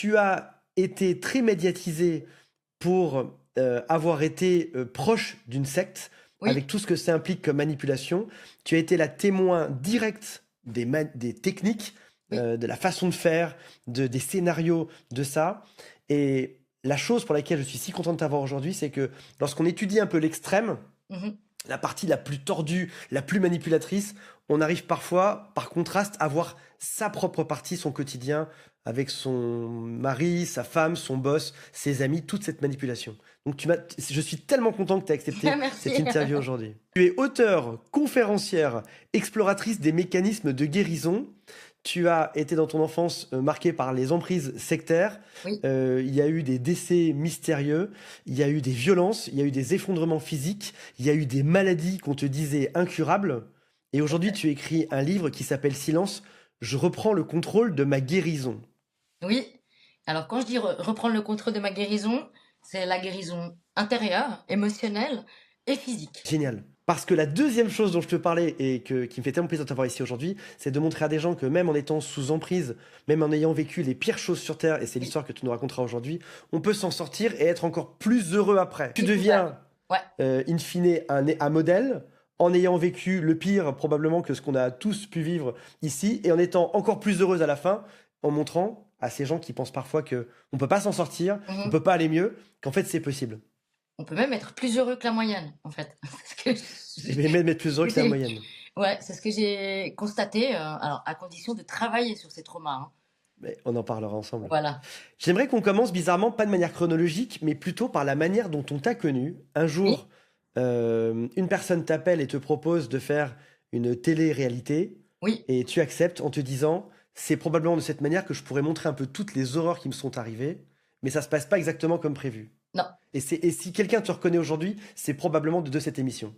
Tu as été très médiatisé pour avoir été proche d'une secte, Oui, avec tout ce que ça implique comme manipulation. Tu as été la témoin directe des techniques, oui. de la façon de faire, des scénarios de ça. Et la chose pour laquelle je suis si content de t'avoir aujourd'hui, c'est que lorsqu'on étudie un peu l'extrême, Mhm. la partie la plus tordue, la plus manipulatrice, on arrive parfois, par contraste, à voir sa propre partie, son quotidien, avec son mari, sa femme, son boss, ses amis, toute cette manipulation. Donc je suis tellement content que tu aies accepté cette Merci. interview aujourd'hui. Tu es auteure, conférencière, exploratrice des mécanismes de guérison. Tu as été dans ton enfance marquée par les emprises sectaires. Oui, Il y a eu des décès mystérieux, il y a eu des violences, il y a eu des effondrements physiques, il y a eu des maladies qu'on te disait incurables. Et aujourd'hui, tu écris un livre qui s'appelle Silence. Je reprends le contrôle de ma guérison. oui. Alors, quand je dis reprendre le contrôle de ma guérison, c'est la guérison intérieure, émotionnelle et physique. Génial. Parce que la deuxième chose dont je te parlais et qui me fait tellement plaisir de t'avoir ici aujourd'hui, c'est de montrer à des gens que même en étant sous emprise, même en ayant vécu les pires choses sur Terre, et c'est Oui, l'histoire que tu nous raconteras aujourd'hui, on peut s'en sortir et être encore plus heureux après. Tu c'est faisable. deviens, Ouais. in fine, un modèle en ayant vécu le pire probablement que ce qu'on a tous pu vivre ici, et en étant encore plus heureuse à la fin, en montrant à ces gens qui pensent parfois que on peut pas s'en sortir, on Mhm. peut pas aller mieux, qu'en fait c'est possible. On peut même être plus heureux que la moyenne, en fait. C'est Et ce même être plus heureux que la j'ai moyenne. ouais, c'est ce que j'ai constaté, alors à condition de travailler sur ces traumas, hein. Mais on en parlera ensemble. Voilà. J'aimerais qu'on commence bizarrement, pas de manière chronologique, mais plutôt par la manière dont on t'a connu. Un Oui, jour, une personne t'appelle et te propose de faire une télé-réalité, oui, et tu acceptes en te disant, c'est probablement de cette manière que je pourrais montrer un peu toutes les horreurs qui me sont arrivées, mais ça se passe pas exactement comme prévu. non. Et si quelqu'un te reconnaît aujourd'hui, c'est probablement de cette émission.